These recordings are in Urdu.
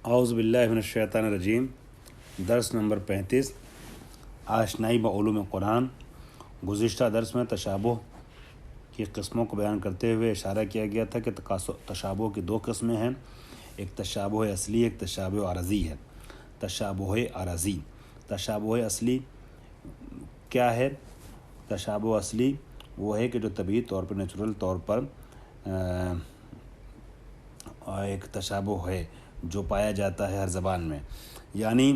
اعوذ باللہ من الشیطان الرجیم۔ درس نمبر 35، آشنائی بعلوم قرآن۔ گزشتہ درس میں تشابہ کی قسموں کو بیان کرتے ہوئے اشارہ کیا گیا تھا کہ تشابہ کی دو قسمیں ہیں، ایک تشابہ اصلی، ایک تشابہ عرضی ہے۔ تشابہ عرضی، تشابہ اصلی کیا ہے؟ تشابہ اصلی وہ ہے کہ جو طبیعی طور پر، نیچرل طور پر ایک تشابہ ہے جو پایا جاتا ہے ہر زبان میں، یعنی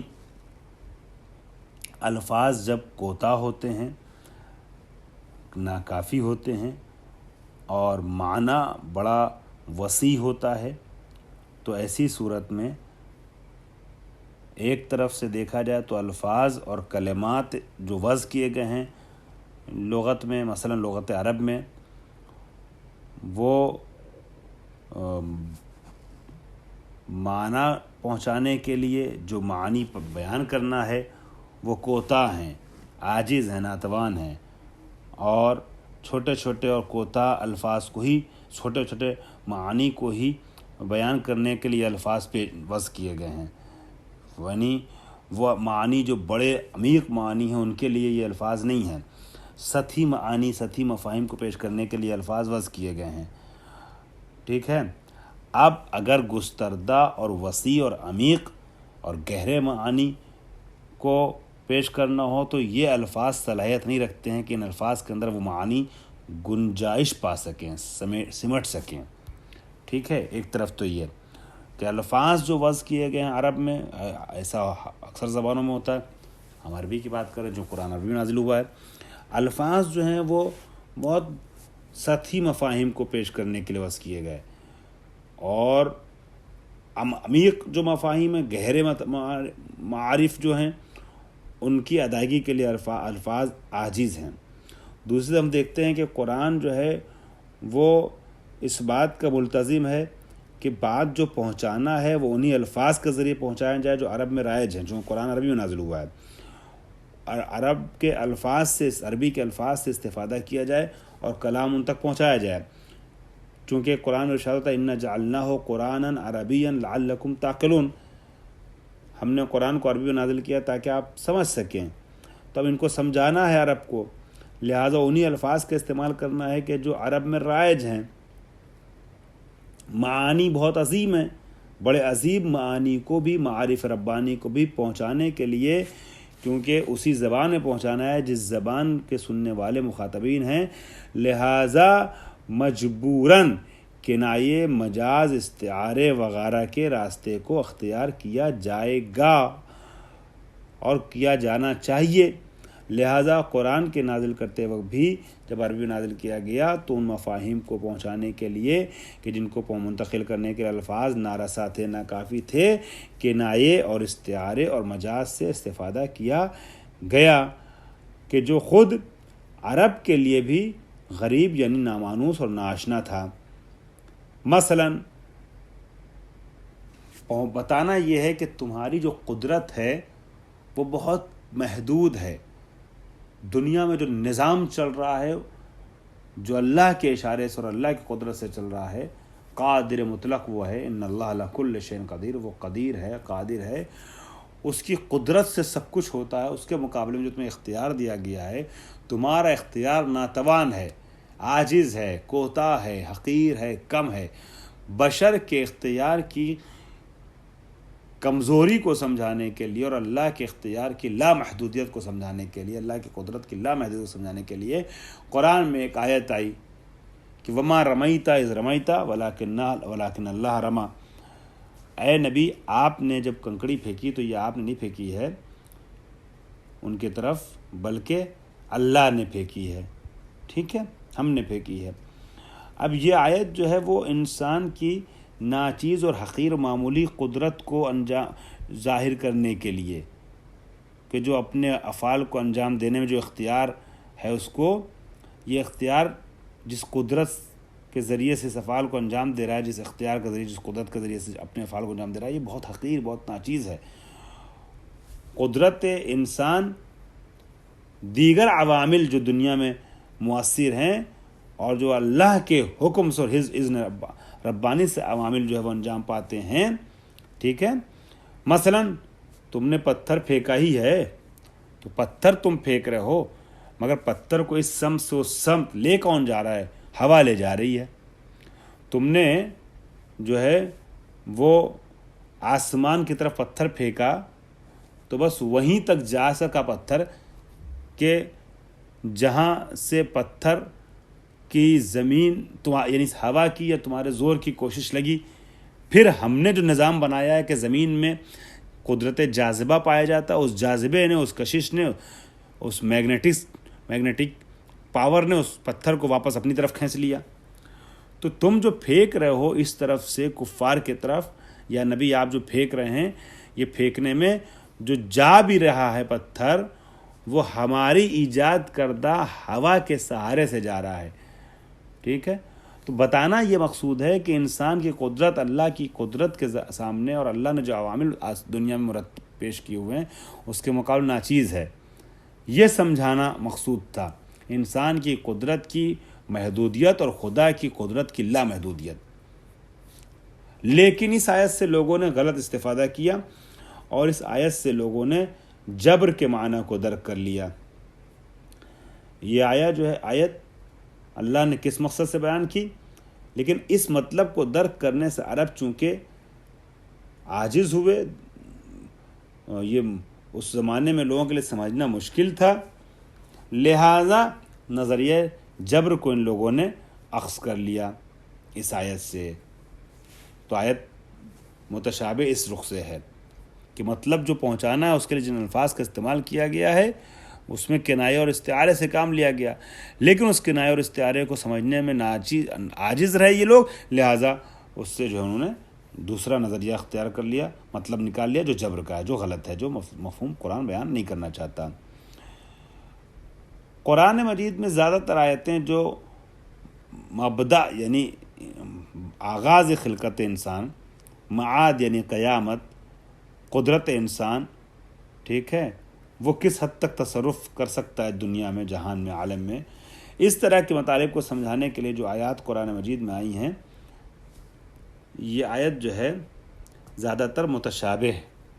الفاظ جب کوتاہ ہوتے ہیں، ناکافی ہوتے ہیں اور معنی بڑا وسیع ہوتا ہے، تو ایسی صورت میں ایک طرف سے دیکھا جائے تو الفاظ اور کلمات جو وضع کیے گئے ہیں لغت میں، مثلا لغت عرب میں، وہ معنی پہنچانے کے لیے جو معانی بیان کرنا ہے وہ کوتاہ ہیں، عاجز ہیں، ناتوان ہیں، اور چھوٹے چھوٹے اور کوتاہ الفاظ کو ہی، چھوٹے چھوٹے معانی کو ہی بیان کرنے کے لیے الفاظ پہ وضع کیے گئے ہیں، یعنی وہ معانی جو بڑے عمیق معانی ہیں ان کے لیے یہ الفاظ نہیں ہیں، سطحی معانی، سطحی مفاہیم کو پیش کرنے کے لیے الفاظ وضع کیے گئے ہیں۔ ٹھیک ہے، اب اگر گستردہ اور وسیع اور عمیق اور گہرے معانی کو پیش کرنا ہو تو یہ الفاظ صلاحیت نہیں رکھتے ہیں کہ ان الفاظ کے اندر وہ معانی گنجائش پا سکیں، سمٹ سکیں۔ ٹھیک ہے، ایک طرف تو یہ کہ الفاظ جو وضع کیے گئے ہیں عرب میں، ایسا اکثر زبانوں میں ہوتا ہے، ہم عربی کی بات کریں جو قرآن عربی میں نازل ہوا ہے، الفاظ جو ہیں وہ بہت سطحی مفاہیم کو پیش کرنے کے لیے وضع کیے گئے، اور عمیق جو مفاہیم ہیں، گہرے معارف جو ہیں، ان کی ادائیگی کے لیے الفاظ عاجز ہیں۔ دوسری ہم دیکھتے ہیں کہ قرآن جو ہے وہ اس بات کا ملتزم ہے کہ بات جو پہنچانا ہے وہ انہی الفاظ کے ذریعے پہنچایا جائے جو عرب میں رائج ہیں، جو قرآن عربی میں نازل ہوا ہے، اور عرب کے الفاظ سے، عربی کے الفاظ سے استفادہ کیا جائے اور کلام ان تک پہنچایا جائے، چونکہ قرآن میں ارشاد ہوتا ہے اِنَّا جَعَلْنَاهُ قُرْآنًا عَرَبِيًّا لَعَلَّكُمْ تَعْقِلُونَ، ہم نے قرآن کو عربی میں نازل کیا تاکہ آپ سمجھ سکیں، تو اب ان کو سمجھانا ہے عرب کو، لہٰذا انہی الفاظ کا استعمال کرنا ہے کہ جو عرب میں رائج ہیں، معانی بہت عظیم ہیں، بڑے عظیم معانی کو بھی، معارف ربانی کو بھی پہنچانے کے لیے، کیونکہ اسی زبان میں پہنچانا ہے جس زبان کے سننے والے مخاطبین ہیں، لہٰذا مجبوراً کنایے، مجاز، استعارے وغیرہ کے راستے کو اختیار کیا جائے گا اور کیا جانا چاہیے۔ لہٰذا قرآن کے نازل کرتے وقت بھی جب عربی نازل کیا گیا تو ان مفاہیم کو پہنچانے کے لیے کہ جن کو منتقل کرنے کے الفاظ نارسا تھے، ناکافی تھے، کنایے اور استعارے اور مجاز سے استفادہ کیا گیا کہ جو خود عرب کے لیے بھی غریب یعنی نامانوس اور ناآشنا تھا۔ مثلاً بتانا یہ ہے کہ تمہاری جو قدرت ہے وہ بہت محدود ہے، دنیا میں جو نظام چل رہا ہے جو اللہ کے اشارے سے اور اللہ کی قدرت سے چل رہا ہے، قادر مطلق وہ ہے، ان اللہ علی کل شیء قدیر، وہ قدیر ہے، قادر ہے، اس کی قدرت سے سب کچھ ہوتا ہے، اس کے مقابلے میں جو تمہیں اختیار دیا گیا ہے، تمہارا اختیار ناتوان ہے، عاجز ہے، کوتاہ ہے، حقیر ہے، کم ہے۔ بشر کے اختیار کی کمزوری کو سمجھانے کے لیے اور اللہ کے اختیار کی لامحدودیت کو سمجھانے کے لیے، اللہ کی قدرت کی لامحدودیت کو سمجھانے کے لیے قرآن میں ایک آیت آئی کہ وما رمیت اذ رمیت ولکن اللہ رمی، اے نبی آپ نے جب کنکڑی پھینکی تو یہ آپ نے نہیں پھینکی ہے ان کی طرف، بلکہ اللہ نے پھینکی ہے۔ ٹھیک ہے، ہم نے پھینکی ہے۔ اب یہ آیت جو ہے وہ انسان کی ناچیز اور حقیر معمولی قدرت کو ظاہر کرنے کے لیے کہ جو اپنے افعال کو انجام دینے میں جو اختیار ہے اس کو، یہ اختیار جس قدرت کے ذریعے سے اس افعال کو انجام دے رہا ہے، جس اختیار کے ذریعے، جس قدرت کے ذریعے سے اپنے افعال کو انجام دے رہا ہے، یہ بہت حقیر، بہت ناچیز ہے۔ قدرت انسان دیگر عوامل جو دنیا میں مؤثر ہیں اور جو اللہ کے حکم سے اور اذن ربانی سے عوامل جو ہے وہ انجام پاتے ہیں، ٹھیک ہے، مثلا تم نے پتھر پھینکا ہی ہے، تو پتھر تم پھینک رہے ہو، مگر پتھر کو اس سمت سے اس سمت لے کون جا رہا ہے؟ ہوا لے جا رہی ہے۔ تم نے جو ہے وہ آسمان کی طرف پتھر پھینکا تو بس وہیں تک جا سکا پتھر کہ جہاں سے پتھر کی زمین یعنی ہوا کی یا تمہارے زور کی کوشش لگی۔ پھر ہم نے جو نظام بنایا ہے کہ زمین میں قدرت جاذبہ پایا جاتا ہے، اس جاذبے نے، اس کشش نے، اس میگنیٹک پاور نے اس پتھر کو واپس اپنی طرف کھینچ لیا۔ تو تم جو پھینک رہے ہو اس طرف سے کفار کی طرف، یا نبی آپ جو پھینک رہے ہیں، یہ پھینکنے میں جو جا بھی رہا ہے پتھر وہ ہماری ایجاد کردہ ہوا کے سہارے سے جا رہا ہے، ٹھیک ہے؟ تو بتانا یہ مقصود ہے کہ انسان کی قدرت اللہ کی قدرت کے سامنے اور اللہ نے جو عوامل دنیا میں مرتب پیش کیے ہوئے ہیں اس کے مقابلے ناچیز ہے، یہ سمجھانا مقصود تھا، انسان کی قدرت کی محدودیت اور خدا کی قدرت کی لامحدودیت۔ لیکن اس آیت سے لوگوں نے غلط استفادہ کیا اور اس آیت سے لوگوں نے جبر کے معنی کو درک کر لیا۔ یہ آیت اللہ نے کس مقصد سے بیان کی، لیکن اس مطلب کو درک کرنے سے عرب چونکہ عاجز ہوئے، یہ اس زمانے میں لوگوں کے لیے سمجھنا مشکل تھا، لہذا نظریہ جبر کو ان لوگوں نے اخذ کر لیا اس آیت سے۔ تو آیت متشابہ اس رخ سے ہے کہ مطلب جو پہنچانا ہے اس کے لیے جن الفاظ کا استعمال کیا گیا ہے اس میں کنایہ اور استعارے سے کام لیا گیا، لیکن اس کنایہ اور استعارے کو سمجھنے میں عاجز رہے یہ لوگ، لہٰذا اس سے جو انہوں نے دوسرا نظریہ اختیار کر لیا، مطلب نکال لیا جو جبر کا ہے، جو غلط ہے، جو مفہوم قرآن بیان نہیں کرنا چاہتا۔ قرآن مجید میں زیادہ تر آیتیں جو مبدأ یعنی آغاز خلقت انسان، معاد یعنی قیامت، قدرت انسان، ٹھیک ہے، وہ کس حد تک تصرف کر سکتا ہے دنیا میں، جہان میں، عالم میں، اس طرح کے مطالب کو سمجھانے کے لیے جو آیات قرآن مجید میں آئی ہیں، یہ آیت جو ہے زیادہ تر متشابہ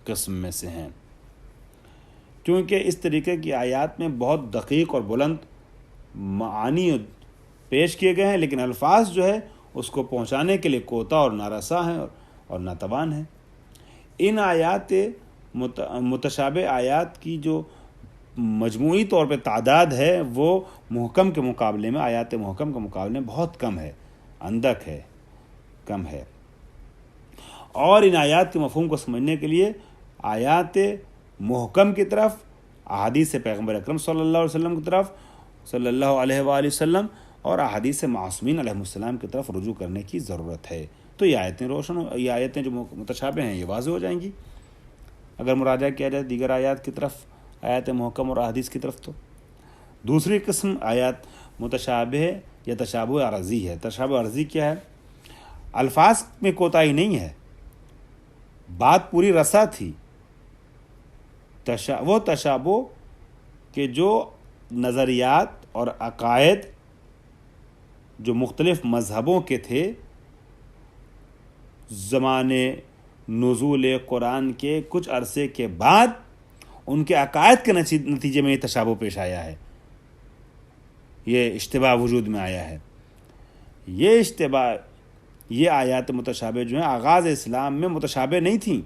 قسم میں سے ہیں، کیونکہ اس طریقے کی آیات میں بہت دقیق اور بلند معانی پیش کیے گئے ہیں، لیکن الفاظ جو ہے اس کو پہنچانے کے لیے کوتا اور نارسا ہیں اور ناتوان ہیں۔ ان آیات متشابہ آیات کی جو مجموعی طور پہ تعداد ہے وہ محکم کے مقابلے میں، آیات محکم کے مقابلے میں بہت کم ہے، اندک ہے، کم ہے۔ اور ان آیات کے مفہوم کو سمجھنے کے لیے آیات محکم کی طرف، احادیث پیغمبر اکرم صلی اللہ علیہ وسلم کی طرف، صلی اللہ علیہ وآلہ وسلم، اور احادیث معصومین علیہ السلام کی طرف رجوع کرنے کی ضرورت ہے۔ تو یہ آیتیں جو متشابہ ہیں یہ واضح ہو جائیں گی اگر مراجعہ کیا جائے دیگر آیات کی طرف، آیات محکم اور احادیث کی طرف۔ تو دوسری قسم آیات متشابہ یا تشابہ عرضی ہے۔ تشابہ عرضی کیا ہے؟ الفاظ میں کوتاہی نہیں ہے، بات پوری رسا تھی، وہ تشابہ کہ جو نظریات اور عقائد جو مختلف مذہبوں کے تھے زمانے نزول قرآن کے کچھ عرصے کے بعد ان کے عقائد کے نتیجے میں یہ تشابہ پیش آیا ہے، یہ اشتباہ وجود میں آیا ہے۔ یہ آیات متشابہ جو ہیں آغاز اسلام میں متشابہ نہیں تھیں،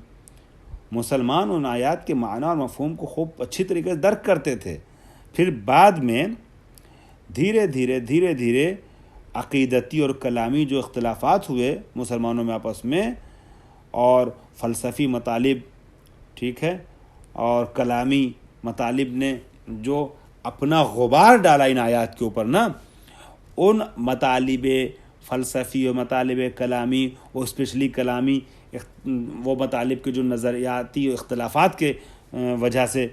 مسلمان ان آیات کے معنی اور مفہوم کو خوب اچھی طریقے سے درک کرتے تھے، پھر بعد میں دھیرے دھیرے عقیدتی اور کلامی جو اختلافات ہوئے مسلمانوں میں آپس میں، اور فلسفی مطالب، ٹھیک ہے، اور کلامی مطالب نے جو اپنا غبار ڈالا ان آیات کے اوپر نا، ان مطالب فلسفی اور مطالب کلامی اور اسپیشلی کلامی وہ مطالب کے جو نظریاتی اختلافات کے وجہ سے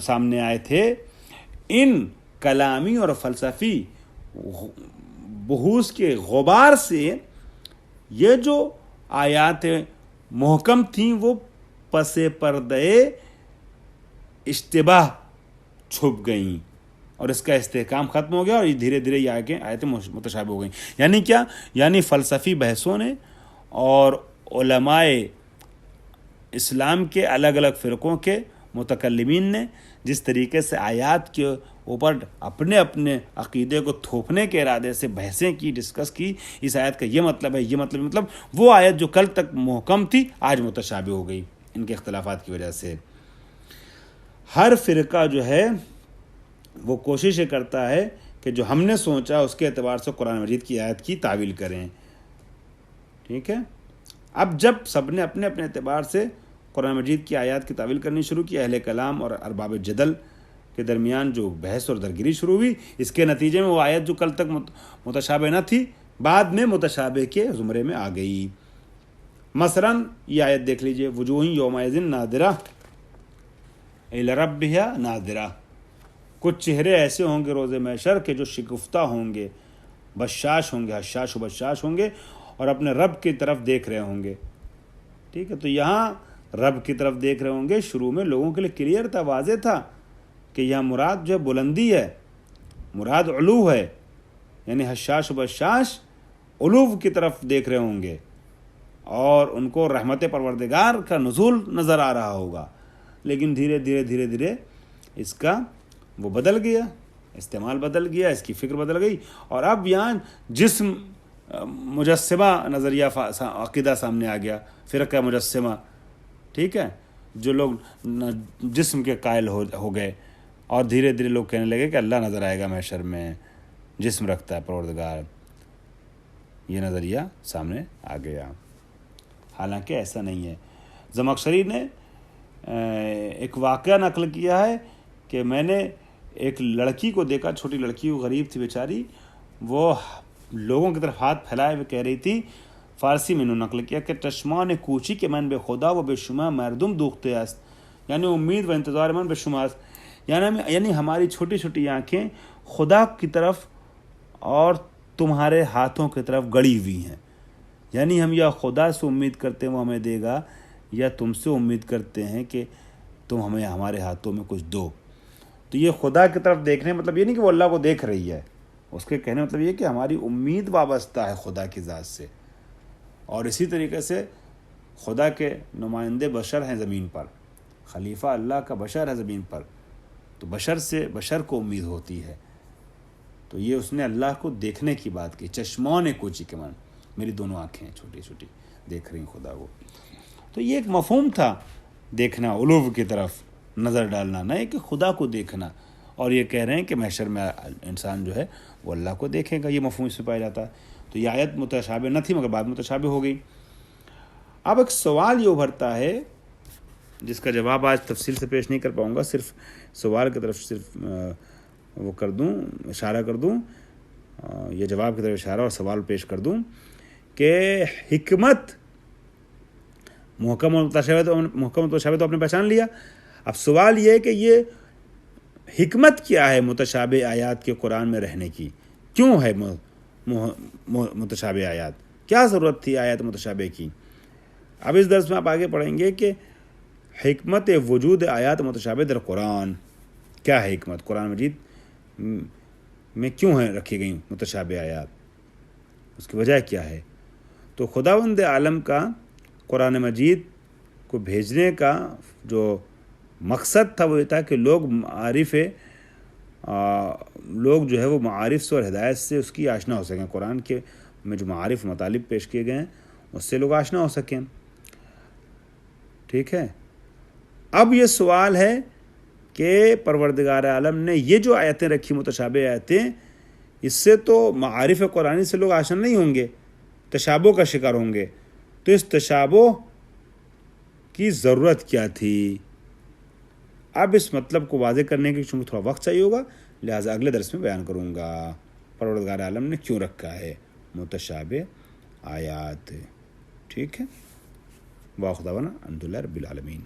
سامنے آئے تھے، ان کلامی اور فلسفی بحوث کے غبار سے یہ جو آیات محکم تھیں وہ پس پردے اشتباہ چھپ گئیں اور اس کا استحکام ختم ہو گیا، اور دھیرے دھیرے یہ آیتیں متشابہ ہو گئیں۔ یعنی کیا؟ یعنی فلسفی بحثوں نے اور علماء اسلام کے الگ الگ فرقوں کے متکلمین نے جس طریقے سے آیات کے اوپر اپنے اپنے عقیدے کو تھوپنے کے ارادے سے بحثیں کی، ڈسکس کی، اس آیت کا یہ مطلب ہے، یہ مطلب وہ آیت جو کل تک محکم تھی آج متشابہ ہو گئی ان کے اختلافات کی وجہ سے۔ ہر فرقہ جو ہے وہ کوشش کرتا ہے کہ جو ہم نے سوچا اس کے اعتبار سے قرآن مجید کی آیت کی تعویل کریں، ٹھیک ہے۔ اب جب سب نے اپنے اپنے اعتبار سے قرآن مجید کی آیات کی تعویل کرنی شروع کی، اہل کلام اور ارباب جدل کے درمیان جو بحث اور درگیری شروع ہوئی، اس کے نتیجے میں وہ آیت جو کل تک متشابہ نہ تھی بعد میں متشابہ کے زمرے میں آ گئی۔ مثلا یہ آیت دیکھ لیجئے، وجوہ یومئذ ناظرہ الی ربہا ناظرہ، کچھ چہرے ایسے ہوں گے روز محشر کے جو شگفتہ ہوں گے، بشاش ہوں گے، حشاش و بشاش ہوں گے اور اپنے رب کی طرف دیکھ رہے ہوں گے، ٹھیک ہے۔ تو یہاں رب کی طرف دیکھ رہے ہوں گے شروع میں لوگوں کے لیے کلیئر تھا، واضح تھا کہ یہاں مراد جو ہے بلندی ہے، مراد علو ہے، یعنی حشاش و بشاش علو کی طرف دیکھ رہے ہوں گے اور ان کو رحمت پروردگار کا نزول نظر آ رہا ہوگا۔ لیکن دھیرے دھیرے اس کا وہ بدل گیا، استعمال بدل گیا، اس کی فکر بدل گئی، اور اب یہاں جسم مجسمہ نظریہ عقیدہ سامنے آ گیا، فرقہ مجسمہ، ٹھیک ہے، جو لوگ جسم کے قائل ہو گئے، اور دھیرے لوگ کہنے لگے کہ اللہ نظر آئے گا محشر میں، جسم رکھتا ہے پروردگار، یہ نظریہ سامنے آ گیا۔ حالانکہ ایسا نہیں ہے۔ زمخشری نے ایک واقعہ نقل کیا ہے کہ میں نے ایک لڑکی کو دیکھا، چھوٹی لڑکی، وہ غریب تھی بیچاری، وہ لوگوں کی طرف ہاتھ پھیلائے ہوئے کہہ رہی تھی، فارسی میں انہوں نے نقل کیا کہ چشمان کوچی کے من بے خدا و بے شما مردم دوختے است، یعنی امید و انتظار من بے شما است، یعنی ہماری چھوٹی چھوٹی آنکھیں خدا کی طرف اور تمہارے ہاتھوں کی طرف گڑی ہوئی ہیں، یعنی ہم یا خدا سے امید کرتے ہیں وہ ہمیں دے گا، یا تم سے امید کرتے ہیں کہ تم ہمیں ہمارے ہاتھوں میں کچھ دو۔ تو یہ خدا کی طرف دیکھنے مطلب یہ نہیں کہ وہ اللہ کو دیکھ رہی ہے، اس کے کہنے مطلب یہ کہ ہماری امید وابستہ ہے خدا کی ذات سے، اور اسی طریقے سے خدا کے نمائندے بشر ہیں زمین پر، خلیفہ اللہ کا بشر ہے زمین پر، تو بشر سے بشر کو امید ہوتی ہے۔ تو یہ اس نے اللہ کو دیکھنے کی بات کی، چشمان کوچی کے من، میری دونوں آنکھیں چھوٹی چھوٹی دیکھ رہی خدا کو۔ تو یہ ایک مفہوم تھا، دیکھنا، علو کی طرف نظر ڈالنا، نہیں کہ خدا کو دیکھنا، اور یہ کہہ رہے ہیں کہ محشر میں انسان جو ہے وہ اللہ کو دیکھے گا، یہ مفہوم اس میں پایا جاتا ہے۔ تو یہ آیت متشابہ نہ تھی مگر بعد متشابہ ہو گئی۔ اب ایک سوال یہ ابھرتا ہے جس کا جواب آج تفصیل سے پیش نہیں کر پاؤں گا، صرف سوال کی طرف صرف وہ کر دوں، اشارہ کر دوں، یہ جواب کی طرف اشارہ اور سوال پیش کر دوں کہ حکمت محکم و متشابہ تو آپ نے پہچان لیا، اب سوال یہ ہے کہ یہ حکمت کیا ہے متشابہ آیات کے قرآن میں رہنے کی، کیوں ہے متشابہ آیات، کیا ضرورت تھی آیات متشابہ کی۔ اب اس درس میں آپ آگے پڑھیں گے کہ حکمت وجود آیات متشابہ در قرآن، کیا ہے حکمت، قرآن مجید میں کیوں ہیں رکھی گئی متشابہ آیات، اس کی وجہ کیا ہے۔ تو خداوند عالم کا قرآن مجید کو بھیجنے کا جو مقصد تھا وہ یہ تھا کہ لوگ جو ہے وہ معارف سے اور ہدایت سے اس کی آشنا ہو سکیں، قرآن کے میں جو معارف مطالب پیش کیے گئے ہیں اس سے لوگ آشنا ہو سکیں، ٹھیک ہے۔ اب یہ سوال ہے کہ پروردگار عالم نے یہ جو آیتیں رکھی متشابہ آیتیں، اس سے تو معارف قرآنی سے لوگ آشنا نہیں ہوں گے، تشابہ کا شکار ہوں گے، تو اس تشابہ کی ضرورت کیا تھی۔ اب اس مطلب کو واضح کرنے کے چونکہ تھوڑا وقت چاہیے ہوگا، لہٰذا اگلے درس میں بیان کروں گا پروردگار عالم نے کیوں رکھا ہے متشابہ آیات، ٹھیک ہے۔ واخر دعوانا الحمد للہ رب العالمین۔